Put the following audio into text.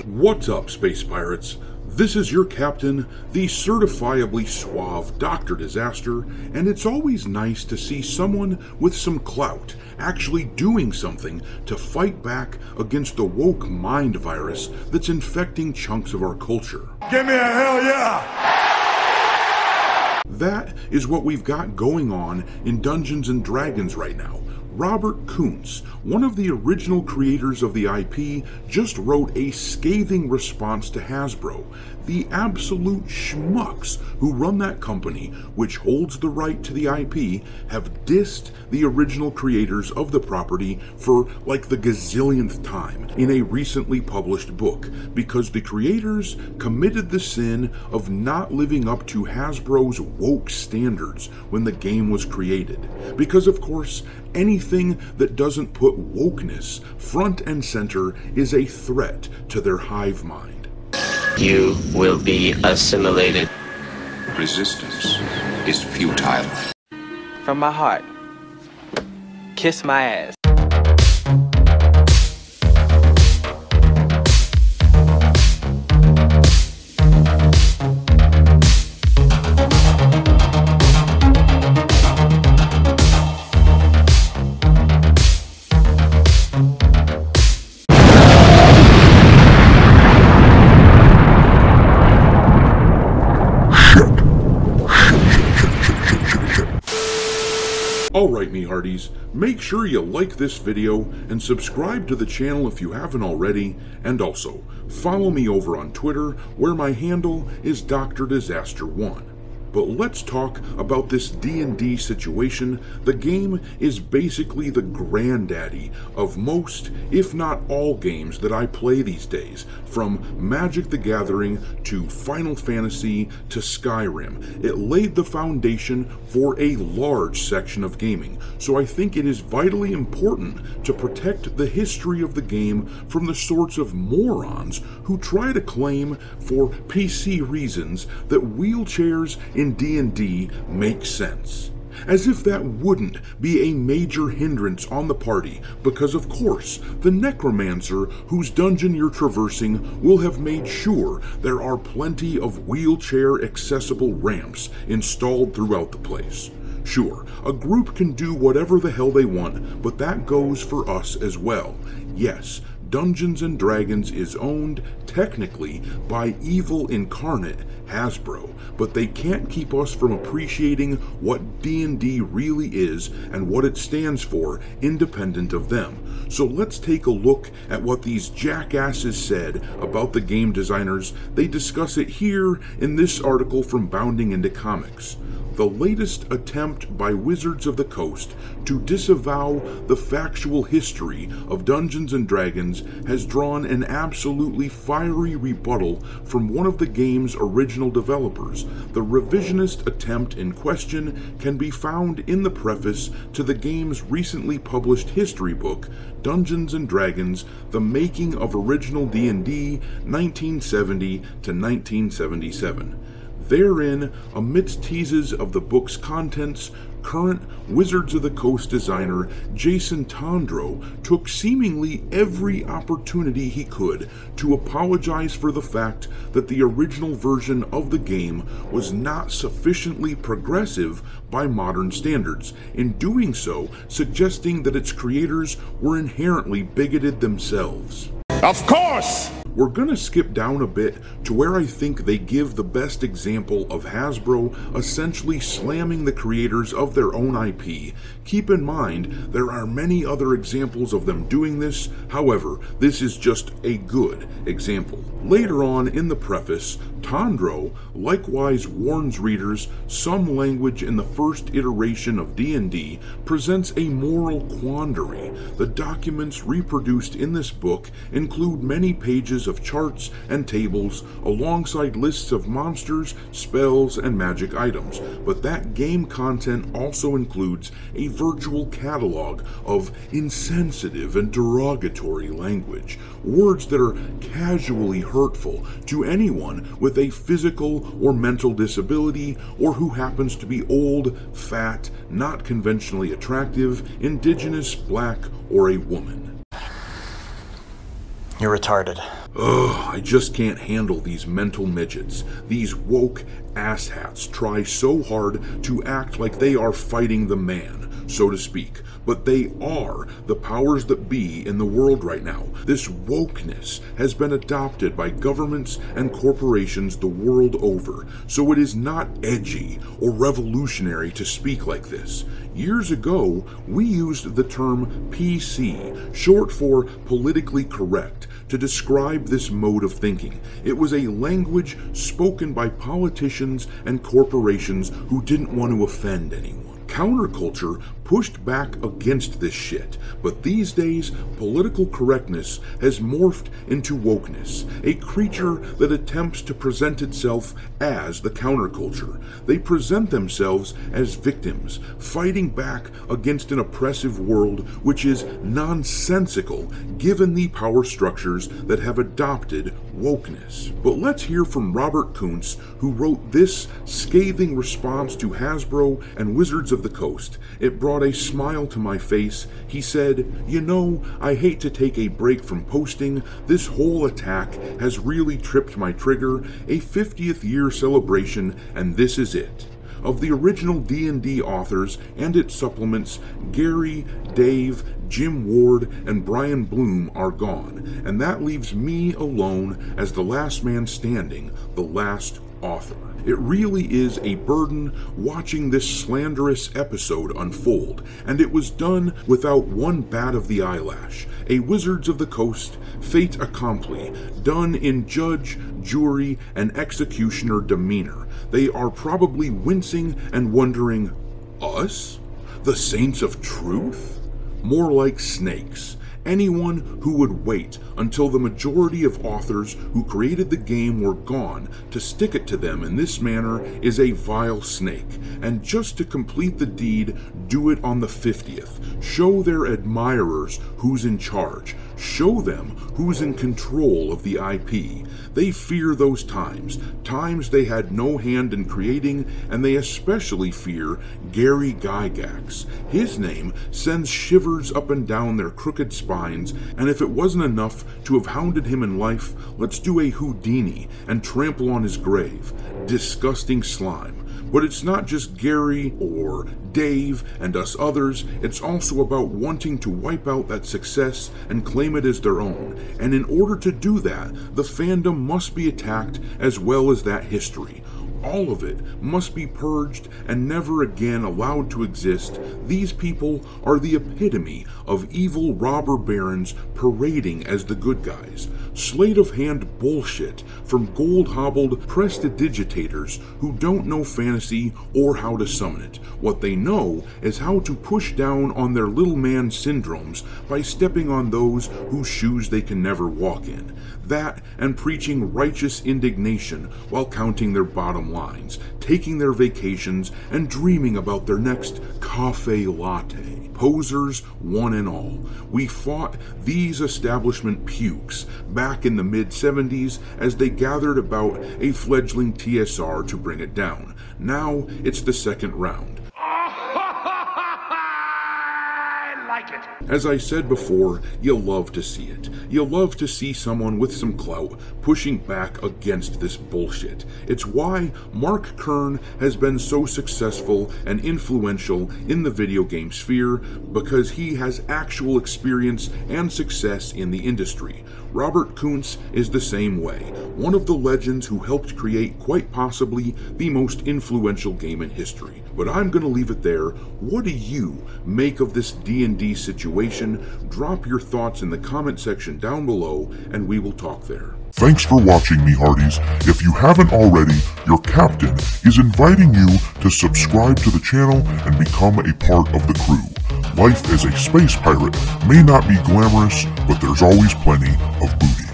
What's up, Space Pirates? This is your captain, the certifiably suave Dr. Disaster, and it's always nice to see someone with some clout actually doing something to fight back against the woke mind virus that's infecting chunks of our culture. Give me a hell yeah! That is what we've got going on in Dungeons & Dragons right now. Robert Kuntz, one of the original creators of the IP, just wrote a scathing response to Hasbro, the absolute schmucks who run that company, which holds the right to the IP, have dissed the original creators of the property for like the gazillionth time in a recently published book, because the creators committed the sin of not living up to Hasbro's woke standards when the game was created. Because of course, anything that doesn't put wokeness front and center is a threat to their hive mind. You will be assimilated. Resistance is futile. From my heart, kiss my ass. Alright, me hearties, make sure you like this video and subscribe to the channel if you haven't already, and also follow me over on Twitter where my handle is Dr. Disaster1. But let's talk about this D&D situation. The game is basically the granddaddy of most, if not all, games that I play these days, from Magic the Gathering to Final Fantasy to Skyrim. It laid the foundation for a large section of gaming, so I think it is vitally important to protect the history of the game from the sorts of morons who try to claim for PC reasons that wheelchairs in D&D make sense. As if that wouldn't be a major hindrance on the party, because of course, the necromancer whose dungeon you're traversing will have made sure there are plenty of wheelchair-accessible ramps installed throughout the place. Sure, a group can do whatever the hell they want, but that goes for us as well. Yes, Dungeons & Dragons is owned, technically, by evil incarnate Hasbro, but they can't keep us from appreciating what D&D really is and what it stands for, independent of them. So let's take a look at what these jackasses said about the game designers. They discuss it here in this article from Bounding Into Comics. The latest attempt by Wizards of the Coast to disavow the factual history of Dungeons & Dragons has drawn an absolutely fiery rebuttal from one of the game's original developers. The revisionist attempt in question can be found in the preface to the game's recently published history book, Dungeons & Dragons: The Making of Original D&D 1970 to 1977. Therein, amidst teases of the book's contents, current Wizards of the Coast designer Jason Tondreau took seemingly every opportunity he could to apologize for the fact that the original version of the game was not sufficiently progressive by modern standards, in doing so suggesting that its creators were inherently bigoted themselves. Of course! We're gonna skip down a bit to where I think they give the best example of Hasbro essentially slamming the creators of their own IP. Keep in mind, there are many other examples of them doing this, however, this is just a good example. Later on in the preface, Tondreau likewise warns readers some language in the first iteration of D&D presents a moral quandary. The documents reproduced in this book include many pages of charts and tables alongside lists of monsters, spells, and magic items, but that game content also includes a virtual catalog of insensitive and derogatory language, words that are casually hurtful to anyone with a physical or mental disability or who happens to be old, fat, not conventionally attractive, indigenous, black, or a woman. You're retarded. Ugh, I just can't handle these mental midgets. These woke asshats try so hard to act like they are fighting the man, so to speak. But they are the powers that be in the world right now. This wokeness has been adopted by governments and corporations the world over, so it is not edgy or revolutionary to speak like this. Years ago, we used the term PC, short for politically correct, to describe this mode of thinking. It was a language spoken by politicians and corporations who didn't want to offend anyone. Counterculture pushed back against this shit, but these days, political correctness has morphed into wokeness, a creature that attempts to present itself as the counterculture. They present themselves as victims, fighting back against an oppressive world which is nonsensical given the power structures that have adopted wokeness. But let's hear from Robert Kuntz, who wrote this scathing response to Hasbro and Wizards of the Coast. It brought a smile to my face. He said, "You know, I hate to take a break from posting. This whole attack has really tripped my trigger. A 50th year celebration, and this is it." Of the original D&D authors and its supplements, Gary, Dave, Jim Ward, and Brian Bloom are gone, and that leaves me alone as the last man standing, the last author. It really is a burden watching this slanderous episode unfold, and it was done without one bat of the eyelash. A Wizards of the Coast fait accompli, done in judge, jury, and executioner demeanor. They are probably wincing and wondering, us? The Saints of Truth? More like snakes. Anyone who would wait until the majority of authors who created the game were gone to stick it to them in this manner is a vile snake, and just to complete the deed, do it on the 50th. Show their admirers who's in charge. Show them who's in control of the IP. They fear those times they had no hand in creating, and they especially fear Gary Gygax. His name sends shivers up and down their crooked spines, and if it wasn't enough to have hounded him in life, let's do a Houdini and trample on his grave. Disgusting slime. But it's not just Gary or Dave and us others, it's also about wanting to wipe out that success and claim it as their own. And in order to do that, the fandom must be attacked as well as that history. All of it must be purged and never again allowed to exist. These people are the epitome of evil robber barons parading as the good guys. Sleight of hand bullshit from gold-hobbled prestidigitators who don't know fantasy or how to summon it. What they know is how to push down on their little man syndromes by stepping on those whose shoes they can never walk in. That and preaching righteous indignation while counting their bottom lines, taking their vacations, and dreaming about their next cafe latte. Posers, one and all. We fought these establishment pukes back in the mid-70s as they gathered about a fledgling TSR to bring it down. Now it's the second round. As I said before, you love to see it. You love to see someone with some clout pushing back against this bullshit. It's why Mark Kern has been so successful and influential in the video game sphere, because he has actual experience and success in the industry. Robert Kuntz is the same way, one of the legends who helped create quite possibly the most influential game in history. But I'm gonna leave it there. What do you make of this D&D situation? Drop your thoughts in the comment section down below, and we will talk there. Thanks for watching, me hearties. If you haven't already, your captain is inviting you to subscribe to the channel and become a part of the crew. Life as a space pirate may not be glamorous, but there's always plenty of booty.